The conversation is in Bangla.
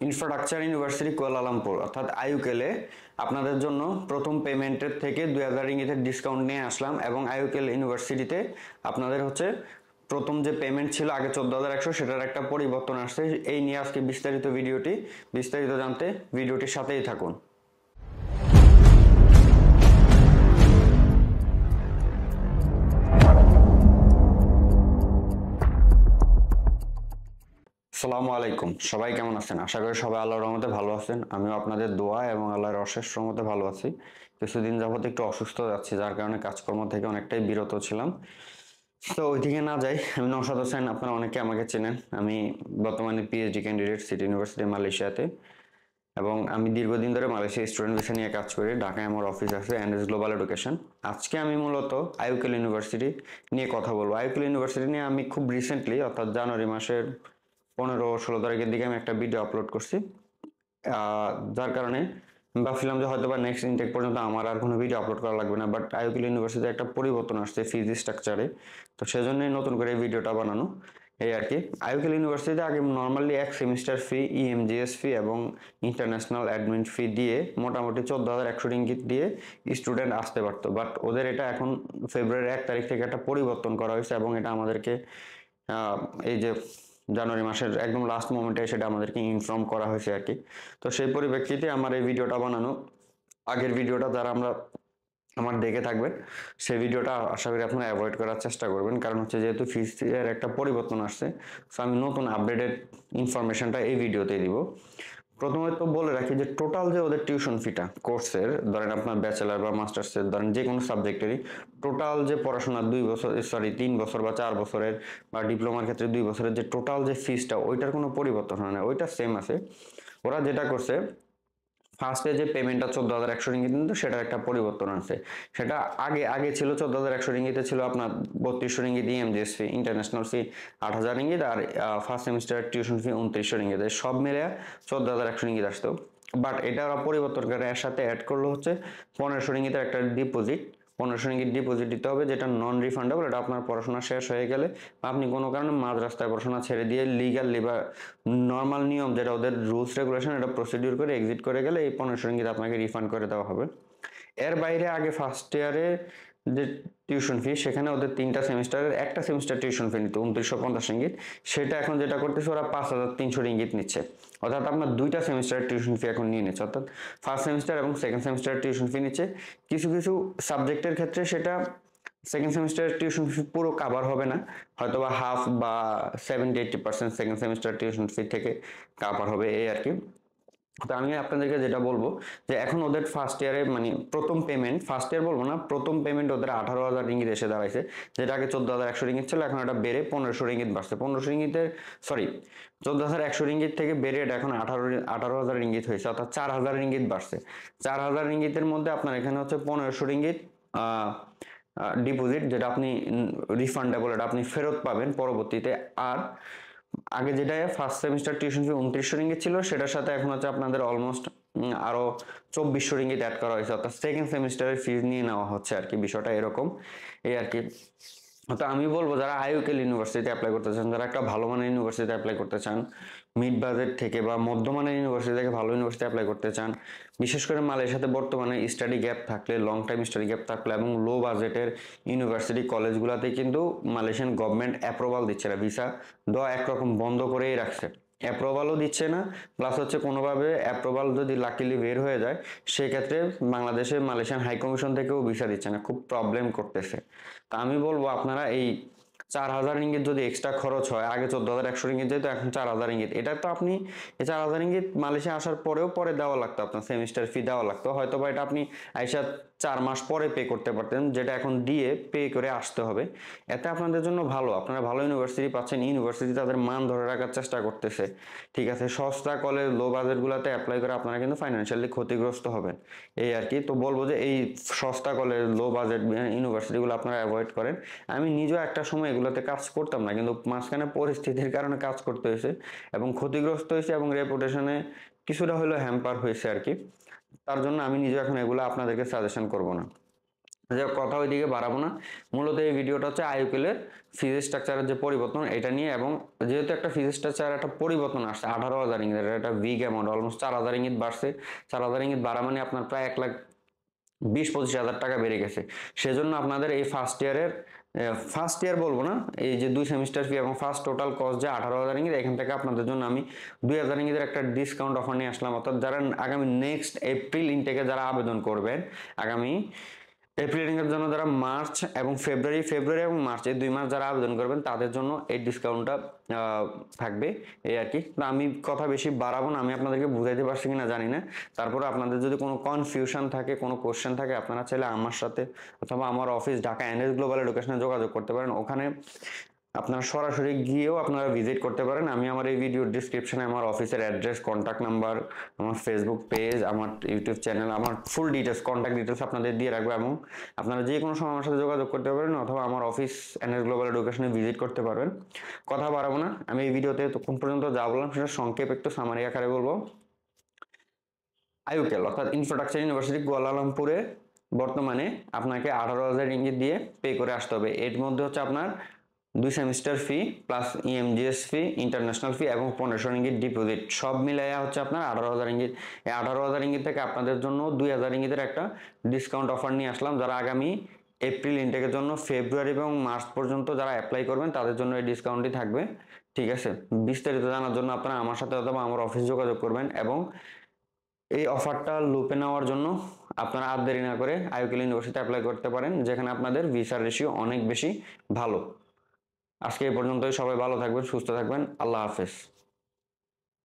ইনফ্রাস্ট্রাকচার ইউনিভার্সিটি কুয়ালালামপুর অর্থাৎ আইইউকেলে আপনাদের জন্য প্রথম পেমেন্টের থেকে 2000 রিঙ্গিতের ডিসকাউন্ট নিয়ে আসলাম এবং আইইউকেল ইউনিভার্সিটিতে আপনাদের হচ্ছে প্রথম যে পেমেন্ট ছিল আগে 14,100 সেটার একটা পরিবর্তন আসছে। এই নিয়ে আজকে বিস্তারিত জানতে ভিডিওটির সাথেই থাকুন। আসসালামু আলাইকুম, সবাই কেমন আছেন? আশা করি সবাই আল্লাহর রহমতে ভালো আছেন। আমিও আপনাদের দোয়া এবং আল্লাহর অশেষ রহমতে ভালো আছি। কিছুদিন যাবত একটু অসুস্থ যাচ্ছি, যার কারণে কাজকর্ম থেকে অনেকটাই বিরত ছিলাম। তো ওইদিকে না যাই, আমি নওশাদ হোসেন, আপনারা অনেকে আমাকে চেনেন। আমি বর্তমানে পিএইচডি ক্যান্ডিডেট সিটি ইউনিভার্সিটি মালয়েশিয়াতে, এবং আমি দীর্ঘদিন ধরে মালয়েশিয়া স্টুডেন্ট ভিসা নিয়ে কাজ করি। ঢাকায় আমার অফিস আছে, এনএস গ্লোবাল এডুকেশন। আজকে আমি মূলত আইইউকেল ইউনিভার্সিটি নিয়ে কথা বলবো। আইইউকেল ইউনিভার্সিটি নিয়ে আমি খুব রিসেন্টলি অর্থাৎ জানুয়ারি মাসের 15-16 তারিখের দিকে আমি একটা ভিডিও আপলোড করছি, যার কারণে ভাবছিলাম যে হয়তো বা নেক্সট ইনটেক পর্যন্ত আমার আর কোনো ভিডিও আপলোড করা লাগবে না। বাট আইইউকেল ইউনিভার্সিটিতে একটা পরিবর্তন আসছে ফিজ স্ট্রাকচারে, তো সেজন্যই নতুন করে এই ভিডিওটা বানানো। এই আর কি, আইইউকেল ইউনিভার্সিটিতে আগে নর্মালি এক সেমিস্টার ফি, ইএমজিএস ফি এবং ইন্টারন্যাশনাল অ্যাডমিন ফি দিয়ে মোটামুটি 14,100 রিঙ্গিত দিয়ে স্টুডেন্ট আসতে পারতো। বাট ওদের এটা এখন ফেব্রুয়ারি 1 তারিখ থেকে একটা পরিবর্তন করা হয়েছে এবং এটা আমাদেরকে এই যে জানুয়ারি মাসের একদম লাস্ট মোমেন্টে সেটা আমাদেরকে ইনফর্ম করা হয়েছে আর কি। তো সেই পরিপ্রেক্ষিতে আমার এই ভিডিওটা বানানো। আগের ভিডিওটা যারা আমার দেখে থাকবেন, সেই ভিডিওটা আশা করি আপনারা অ্যাভয়েড করার চেষ্টা করবেন, কারণ হচ্ছে যেহেতু ফিজের একটা পরিবর্তন আসছে, সো আমি নতুন আপডেটেড ইনফরমেশনটা এই ভিডিওতেই দিব। প্রথমে তো বলে রাখি যে টোটাল যে ওদের টিউশন ফিটা কোর্সের, ধরেন আপনার ব্যাচেলার বা মাস্টার্সের, ধরেন যে কোনো সাবজেক্টেরই টোটাল যে পড়াশোনা 3 বছর বা 4 বছরের, বা ডিপ্লোমার ক্ষেত্রে 2 বছরের যে টোটাল যে ফিসটা, ওইটার কোনো পরিবর্তন হয় না, ওইটা সেম আছে। ওরা যেটা করছে, ফার্স্টে যে পেমেন্টটা 14,100 রিঙ্গিত, কিন্তু সেটার একটা পরিবর্তন আছে। সেটা আগে ছিল 14,100 রিঙ্গিতে ছিল আপনার 3200 ringgit EMGS fee, international fee 8,000 ringgit, আর first semester tuition fee 2900 ringgit. সব মিলে 14,100 রিঙ্গিত আসতো। বাট এটা ওরা পরিবর্তন করে এর সাথে অ্যাড করলো হচ্ছে 1500 রিঙ্গিতের একটা ডিপোজিট। 1500 রিঙ্গিত ডিপোজিট দিতে হবে, যেটা নন রিফান্ডেবল। এটা আপনার পড়াশোনা শেষ হয়ে গেলে বা আপনি কোনো কারণে মাঝ রাস্তায় পড়াশোনা ছেড়ে দিয়ে লিগালি বা নর্মাল নিয়ম যেটা ওদের রুলস রেগুলেশন, এটা প্রসিডিউর করে এক্সিট করে গেলে এই 1500 রিঙ্গিত আপনাকে রিফান্ড করে দেওয়া হবে। এর বাইরে আগে ফার্স্ট ইয়ারে যে টিউশন ফি, সেখানে ওদের 3টা সেমিস্টারের একটা সেমিস্টার টিউশন ফি নিত 2950 রিঙ্গিত। সেটা এখন যেটা করতেছে, ওরা 5,300 রিঙ্গিত নিচ্ছে। অর্থাৎ আপনার 2টা সেমিস্টারের টিউশন ফি এখন নিয়ে নিচ্ছে, অর্থাৎ ফার্স্ট সেমিস্টার এবং সেকেন্ড সেমিস্টারের টিউশন ফি নিচ্ছে। কিছু কিছু সাবজেক্টের ক্ষেত্রে সেটা সেকেন্ড সেমিস্টারের টিউশন ফি পুরো কাভার হবে না, হয়তো বা হাফ বা 70-80% সেকেন্ড সেমিস্টার টিউশন ফি থেকে কাভার হবে, এই আর কি। তো আমি আপনাদেরকে যেটা বলবো যে এখন ওদের ফার্স্ট ইয়ারে মানে প্রথম পেমেন্ট, ফার্স্ট ইয়ার বলবো না, প্রথম পেমেন্ট ওদের 18,000 রিঙ্গিত এসে দাঁড়াইছে, যেটা আগে 14,100 রিঙ্গিত ছিল। এখন এটা বেড়ে 1500 রিঙ্গিত বাড়ছে। 1500 রিঙ্গিতের, সরি, 14,100 রিঙ্গিত থেকে বেড়ে এটা এখন 18,000 রিঙ্গিত হয়েছে, অর্থাৎ 4,000 রিঙ্গিত বাড়ছে। 4,000 রিঙ্গিতের মধ্যে আপনার এখানে হচ্ছে 1500 রিঙ্গিত ডিপোজিট, যেটা আপনি রিফান্ডেবল, এটা আপনি ফেরত পাবেন পরবর্তীতে। আর আগে যেটা first semester tuition fee 2900 ringgit ছিল, সেটার সাথে এখন হচ্ছে আপনাদের অলমোস্ট আরো 2400 রিঙ্গিত অ্যাড করা হয়েছে, অর্থাৎ সেকেন্ড সেমিস্টারের ফিজ নিয়ে নেওয়া হচ্ছে আর কি। বিষয়টা এরকম, এই আর কি। তো আমি বলবো যারা আইইউকেল ইউনিভার্সিটিতে অ্যাপ্লাই করতে চান, যারা একটা ভালো মানের ইউনিভার্সিটিতে অ্যাপ্লাই করতে চান, মিড বাজেট থেকে বা মধ্যমানের ইউনিভার্সিটি থেকে ভালো ইউনিভার্সিটি অ্যাপ্লাই করতে চান, বিশেষ করে মালয়েশিয়াতে বর্তমানে স্টাডি গ্যাপ থাকলে, লং টাইম স্টাডি গ্যাপ থাকলে এবং লো বাজেটের ইউনিভার্সিটি কলেজগুলোতে কিন্তু মালয়েশিয়ান গভর্নমেন্ট অ্যাপ্রুভাল দিচ্ছে না, ভিসা দেওয়া একরকম বন্ধ করেই রাখছে। অ্যাপ্রুভালও দিচ্ছে না, প্লাস হচ্ছে কোনোভাবে অ্যাপ্রুভাল যদি লাকিলি বের হয়ে যায়, সেক্ষেত্রে বাংলাদেশে মালয়েশিয়ান হাই কমিশন থেকেও ভিসা দিচ্ছে না, খুব প্রবলেম করতেছে। তা আমি বলবো আপনারা এই 4,000 রিঙ্গিত যদি এক্সট্রা খরচ হয়, আগে 14,100 রিঙ্গিত যেত, এখন 4,000 রিঙ্গিত, এটা তো আপনি এই 4,000 রিঙ্গিত মালয়েশিয়া আসার পরেও পরে দেওয়া লাগতো, আপনার সেমিস্টার ফি দেওয়া লাগতো, হয়তো বা এটা আপনি আইসা 4 মাস পরে পে করতে পারতেন, যেটা এখন দিয়ে পে করে আসতে হবে। এতে আপনাদের জন্য ভালো, আপনারা ভালো ইউনিভার্সিটি পাচ্ছেন, ইউনিভার্সিটি তাদের মান ধরে রাখার চেষ্টা করতেছে, ঠিক আছে। সস্তা কলেজ, লো বাজেটগুলোতে অ্যাপ্লাই করে আপনারা কিন্তু ফাইন্যান্সিয়ালি ক্ষতিগ্রস্ত হবেন, এই আর কি। তো বলবো যে এই সস্তা কলেজ, লো বাজেট ইউনিভার্সিটিগুলো আপনারা অ্যাভয়েড করেন। আমি নিজেও একটা সময় এগুলোতে কাজ করতাম না, কিন্তু মাঝখানে পরিস্থিতির কারণে কাজ করতে হয়েছে এবং ক্ষতিগ্রস্ত হয়েছে এবং রেপুটেশনে কিছুটা হলেও হ্যাম্পার হয়েছে আর কি। তার জন্য আমি নিজে এখন এগুলো আপনাদেরকে সাজেশন করব না। যে কথা ওইদিকে বাড়াবো না, মূলত এই ভিডিওটা হচ্ছে আইইউএল ফিজ স্ট্রাকচারের যে পরিবর্তন এটা নিয়ে, এবং যেহেতু একটা ফিজ স্ট্রাকচার একটা পরিবর্তন আসছে 18,000 ইঙ্গিত, এটা বিগ অ্যামাউন্ট, অলমোস্ট 4,000 ইঙ্গিত বাড়ছে। 4,000 ইঙ্গিত বাড়া মানে আপনার প্রায় 1,20-25,000 টাকা বেড়ে গেছে। সেজন্য আপনাদের এই ফার্স্ট ইয়ার বলবো না, এই যে 2 সেমিস্টার ফি এবং ফার্স্ট টোটাল কস্ট যে 18,000 ইঙ্গিত, এখান থেকে আপনাদের জন্য আমি 2,000 ইঙ্গিতের একটা ডিসকাউন্ট অফার নিয়ে আসলাম। অর্থাৎ যারা আগামী নেক্সট এপ্রিল ইনটেকে যারা আবেদন করবেন, আগামী এপ্রিল এর জন্য যারা মার্চ এবং ফেব্রুয়ারি এবং মার্চ এই 2 মাস যারা আবেদন করবেন তাদের জন্য এই ডিসকাউন্টটা থাকবে, এই আর কি। তো আমি কথা বেশি বাড়াবো না, আমি আপনাদেরকে বুঝাইতে পারছি কিনা জানি না। তারপরে আপনাদের যদি কোনো কনফিউশন থাকে, কোনো কোশ্চেন থাকে, আপনারা চাইলে আমার সাথে অথবা আমার অফিস ঢাকা এনএস গ্লোবাল এডুকেশনে যোগাযোগ করতে পারেন। ওখানে আপনারা সরাসরি গিয়েও আপনারা ভিজিট করতে পারেন। আমি আমার এই ভিডিওর ডিসক্রিপশনে আমার অফিসের অ্যাড্রেস, কন্ট্যাক্ট নাম্বার, আমার ফেসবুক পেজ, আমার ইউটিউব চ্যানেল, আমার ফুল ডিটেলস, কন্ট্যাক্ট ডিটেলস আপনাদের দিয়ে রাখবো, এবং আপনারা যে কোনো সময় আমার সাথে যোগাযোগ করতে পারেন অথবা আমার অফিস এনএস গ্লোবাল এডুকেশনে ভিজিট করতে পারবেন। কথা বাড়াবো না, আমি এই ভিডিওতে তখন পর্যন্ত যা বললাম সেটা সংক্ষেপ একটু সামারি আকারে বলবো। আইইউএল অর্থাৎ ইনফ্রাস্ট্রাকচার ইউনিভার্সিটি কুয়ালালামপুরে বর্তমানে আপনাকে 18,000 ইঙ্গিত দিয়ে পে করে আসতে হবে। এর মধ্যে হচ্ছে আপনার 2 semester fee plus EMGS fee, international ফি এবং 1,500 ইঙ্গিত ডিপোজিট, সব মিলাইয়া হচ্ছে আপনার 18,000 ইঙ্গিত। এই 18,000 ইঙ্গিত থেকে আপনাদের জন্য 2,000 ইঙ্গিতের একটা ডিসকাউন্ট অফার নিয়ে আসলাম। যারা আগামী এপ্রিল ইনটেকের জন্য ফেব্রুয়ারি এবং মার্চ পর্যন্ত যারা অ্যাপ্লাই করবেন তাদের জন্য এই ডিসকাউন্টটি থাকবে। ঠিক আছে, বিস্তারিত জানার জন্য আপনারা আমার সাথে অথবা আমার অফিস যোগাযোগ করবেন, এবং এই অফারটা লুপে নেওয়ার জন্য আপনারা আর দেরি না করে আইইউএল ইউনিভার্সিটিতে অ্যাপ্লাই করতে পারেন, যেখানে আপনাদের ভিসার রেশিও অনেক বেশি ভালো। আজকে এই পর্যন্তই, সবাই ভালো থাকবেন, সুস্থ থাকবেন, আল্লাহ হাফেজ।